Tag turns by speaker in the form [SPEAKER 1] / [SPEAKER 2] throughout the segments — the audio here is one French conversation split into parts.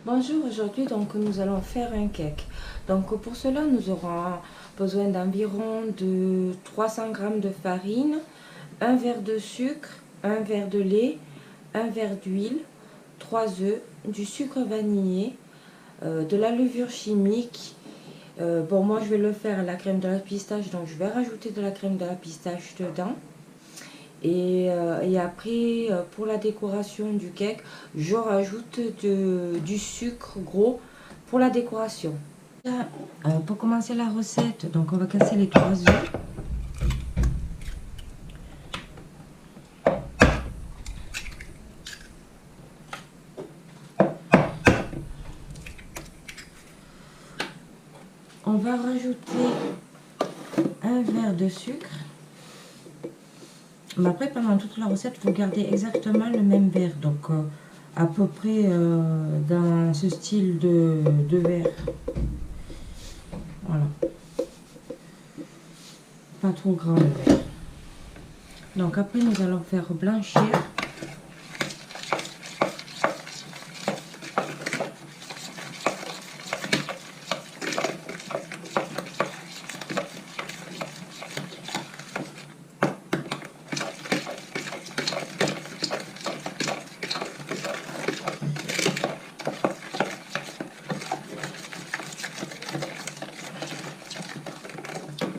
[SPEAKER 1] Bonjour, aujourd'hui donc nous allons faire un cake. Donc pour cela nous aurons besoin d'environ de 300 g de farine, un verre de sucre, un verre de lait, un verre d'huile, 3 œufs, du sucre vanillé, de la levure chimique. Bon, moi je vais le faire à la crème de la pistache, donc je vais rajouter de la crème de la pistache dedans. Et après, pour la décoration du cake, je rajoute du sucre gros pour la décoration. Là, pour commencer la recette, donc on va casser les 3 œufs. On va rajouter un verre de sucre. Mais après, pendant toute la recette, vous gardez exactement le même verre. Donc, à peu près dans ce style de verre. Voilà. Pas trop grand le verre. Donc, après, nous allons faire blanchir.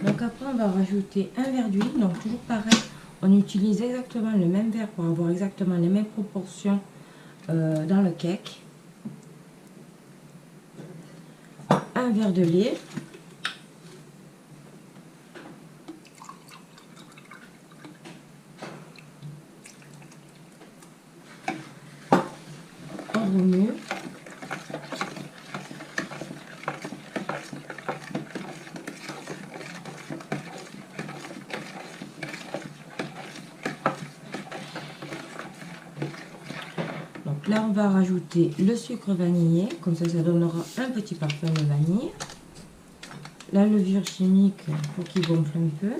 [SPEAKER 1] Donc après on va rajouter un verre d'huile, donc toujours pareil, on utilise exactement le même verre pour avoir exactement les mêmes proportions dans le cake. Un verre de lait. On remue. Donc là on va rajouter le sucre vanillé, comme ça donnera un petit parfum de vanille. La levure chimique pour qu'il gonfle un peu.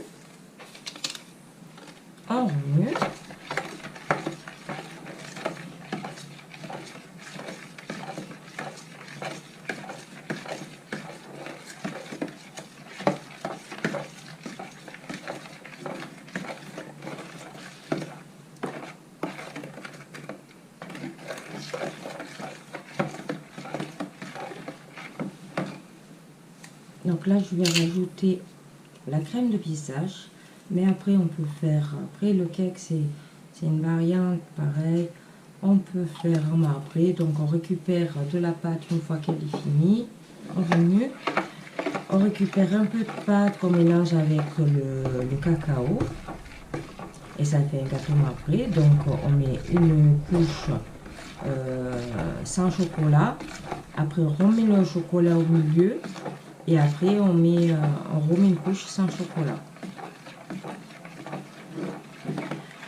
[SPEAKER 1] On remue. Donc là je vais rajouter la crème de pistache, mais après on peut faire, après le cake c'est une variante pareil, on peut faire un après, donc on récupère de la pâte une fois qu'elle est finie, on remue, on récupère un peu de pâte qu'on mélange avec le cacao, et ça fait un gâteau après, donc on met une couche sans chocolat, après on remet le chocolat au milieu, et après on remet une couche sans chocolat.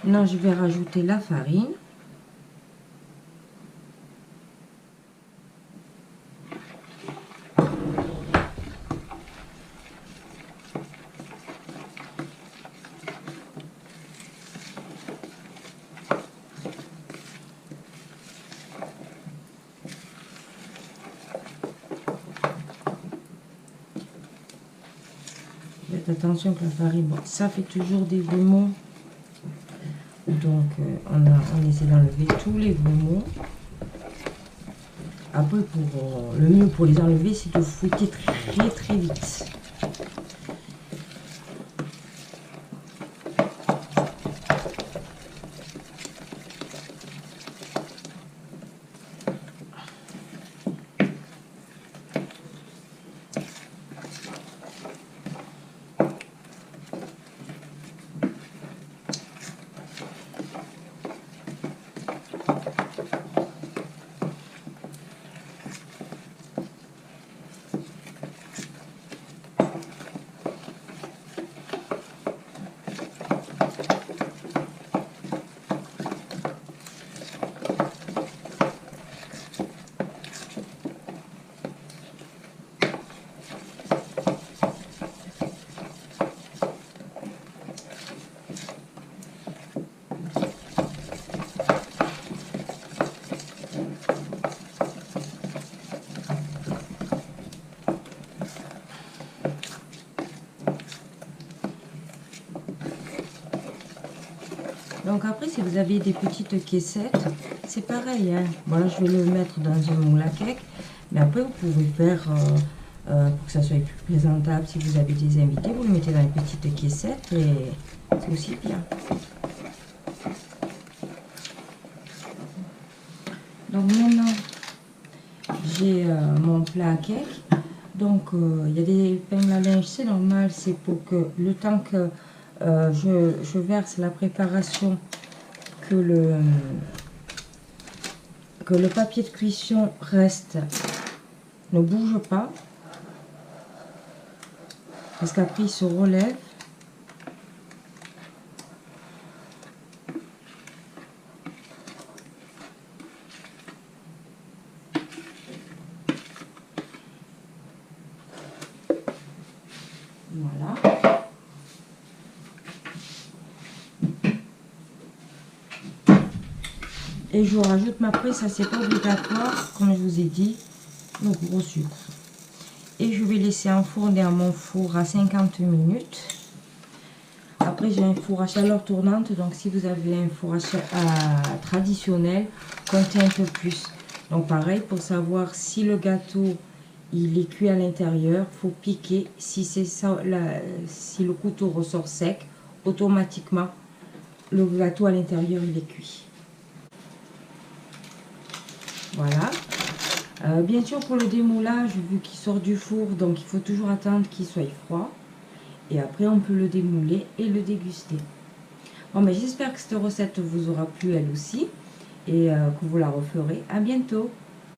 [SPEAKER 1] Maintenant je vais rajouter la farine. Faites attention que la farine, bon, ça fait toujours des grumeaux. Donc on essaie d'enlever tous les grumeaux. Après, le mieux pour les enlever, c'est de fouetter très très vite. Donc après, si vous avez des petites caissettes, c'est pareil, hein. Voilà, je vais le mettre dans un moule à cake. Mais après, vous pouvez faire, pour que ça soit plus présentable, si vous avez des invités, vous le mettez dans une petite caissette et c'est aussi bien. Donc maintenant, j'ai mon plat à cake. Donc il y a des épingles à linge, c'est normal, c'est pour que le temps que je verse la préparation, que le papier de cuisson reste, ne bouge pas, parce qu'après il se relève. Voilà. Et je rajoute, mais après ça c'est pas obligatoire, comme je vous ai dit, le gros sucre. Et je vais laisser enfourner à mon four à 50 minutes. Après j'ai un four à chaleur tournante, donc si vous avez un four à traditionnel, comptez un peu plus. Donc pareil, pour savoir si le gâteau il est cuit à l'intérieur, faut piquer. Si c'est ça, si le couteau ressort sec, automatiquement le gâteau à l'intérieur il est cuit. Voilà. Bien sûr, pour le démoulage, vu qu'il sort du four, donc il faut toujours attendre qu'il soit froid. Et après, on peut le démouler et le déguster. Bon, mais j'espère que cette recette vous aura plu elle aussi et que vous la referez. À bientôt.